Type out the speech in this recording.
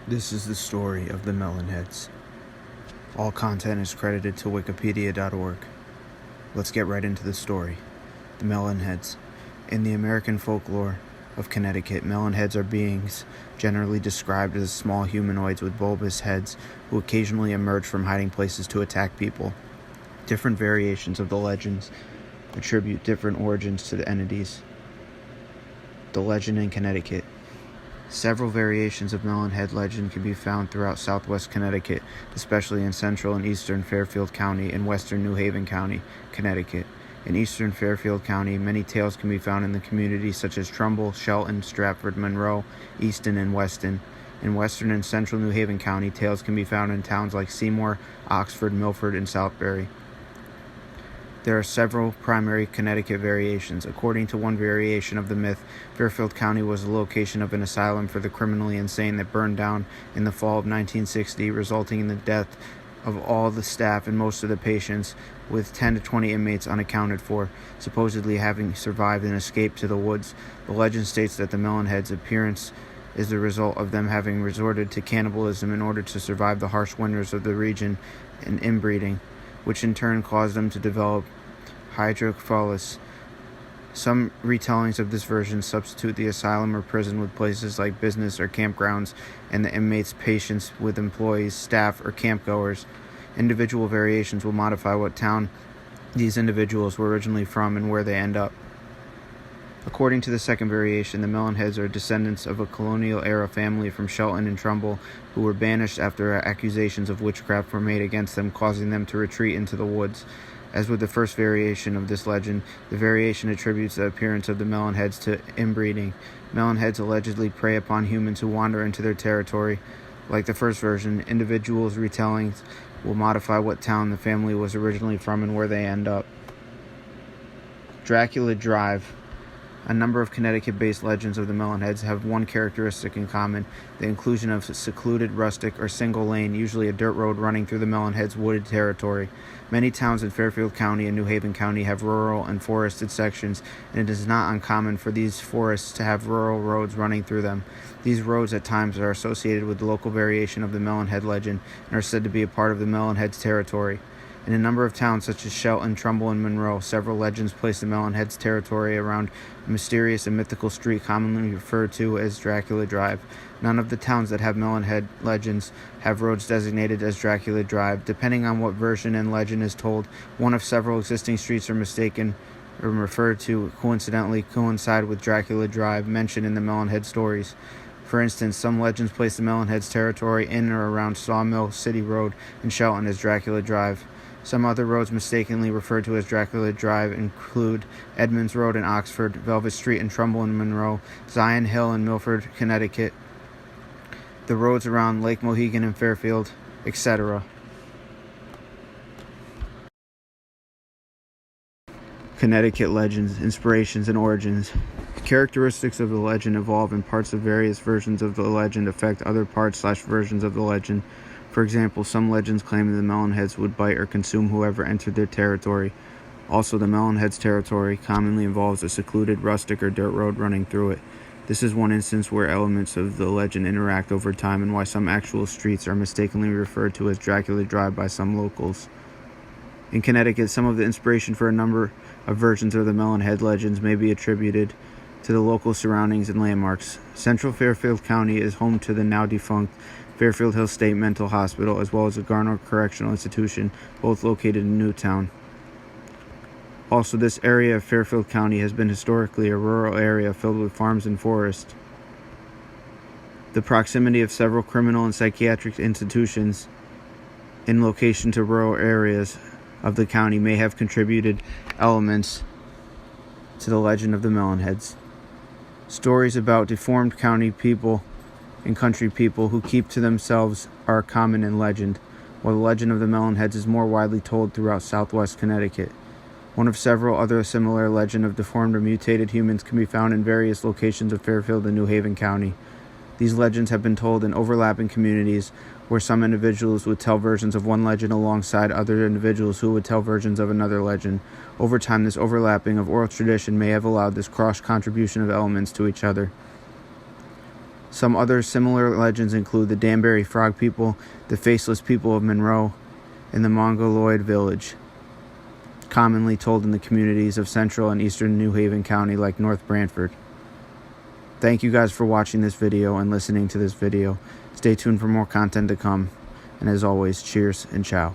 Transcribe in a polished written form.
This is the story of the Melon Heads. All content is credited to wikipedia.org. Let's get right into the story. The Melon Heads. In the American folklore of Connecticut, melon heads are beings generally described as small humanoids with bulbous heads who occasionally emerge from hiding places to attack people. Different variations of the legends attribute different origins to the entities. The legend in Connecticut. Several variations of melon head legend can be found throughout southwest Connecticut, especially in central and eastern Fairfield County and western New Haven County, Connecticut. In eastern Fairfield County, many tales can be found in the communities such as Trumbull, Shelton, Stratford, Monroe, Easton, and Weston. In western and central New Haven County, tales can be found in towns like Seymour, Oxford, Milford, and Southbury. There are several primary Connecticut variations. According to one variation of the myth, Fairfield County was the location of an asylum for the criminally insane that burned down in the fall of 1960, resulting in the death of all the staff and most of the patients, with 10 to 20 inmates unaccounted for, supposedly having survived and escaped to the woods. The legend states that the melon head's appearance is the result of them having resorted to cannibalism in order to survive the harsh winters of the region and inbreeding, which in turn caused them to develop hydrocephalus. Some retellings of this version substitute the asylum or prison with places like business or campgrounds, and the inmates' patients with employees, staff, or campgoers. Individual variations will modify what town these individuals were originally from and where they end up. According to the second variation, the Melonheads are descendants of a colonial-era family from Shelton and Trumbull who were banished after accusations of witchcraft were made against them, causing them to retreat into the woods. As with the first variation of this legend, the variation attributes the appearance of the Melonheads to inbreeding. Melonheads allegedly prey upon humans who wander into their territory. Like the first version, individuals' retellings will modify what town the family was originally from and where they end up. Dracula Drive. A number of Connecticut-based legends of the Melonheads have one characteristic in common: the inclusion of a secluded, rustic, or single lane, usually a dirt road running through the Melonheads' wooded territory. Many towns in Fairfield County and New Haven County have rural and forested sections, and it is not uncommon for these forests to have rural roads running through them. These roads at times are associated with the local variation of the Melonhead legend and are said to be a part of the Melonheads' territory. In a number of towns such as Shelton, Trumbull, and Monroe, several legends place the Melonheads' territory around a mysterious and mythical street commonly referred to as Dracula Drive. None of the towns that have Melonhead legends have roads designated as Dracula Drive. Depending on what version and legend is told, one of several existing streets are mistaken or referred to coincidentally coincide with Dracula Drive mentioned in the Melonhead stories. For instance, some legends place the Melonheads' territory in or around Sawmill City Road in Shelton as Dracula Drive. Some other roads mistakenly referred to as Dracula Drive include Edmonds Road in Oxford, Velvet Street in Trumbull and Monroe, Zion Hill in Milford, Connecticut, the roads around Lake Mohegan in Fairfield, etc. Connecticut legends, inspirations, and origins. Characteristics of the legend evolve, and parts of various versions of the legend affect other parts/versions of the legend. For example, some legends claim that the Melonheads would bite or consume whoever entered their territory. Also, the Melonheads' territory commonly involves a secluded, rustic, or dirt road running through it. This is one instance where elements of the legend interact over time and why some actual streets are mistakenly referred to as Dracula Drive by some locals. In Connecticut, some of the inspiration for a number of versions of the Melonhead legends may be attributed to the local surroundings and landmarks. Central Fairfield County is home to the now-defunct Fairfield Hill State Mental Hospital, as well as the Garner Correctional Institution, both located in Newtown. Also, this area of Fairfield County has been historically a rural area filled with farms and forests. The proximity of several criminal and psychiatric institutions in location to rural areas of the county may have contributed elements to the legend of the Melonheads. Stories about deformed county people and country people who keep to themselves are common in legend, while the legend of the Melonheads is more widely told throughout southwest Connecticut. One of several other similar legends of deformed or mutated humans can be found in various locations of Fairfield and New Haven County. These legends have been told in overlapping communities, where some individuals would tell versions of one legend alongside other individuals who would tell versions of another legend. Over time, this overlapping of oral tradition may have allowed this cross-contribution of elements to each other. Some other similar legends include the Danbury Frog People, the Faceless People of Monroe, and the Mongoloid Village, commonly told in the communities of central and eastern New Haven County like North Branford. Thank you guys for watching this video and listening to this video. Stay tuned for more content to come. And as always, cheers and ciao.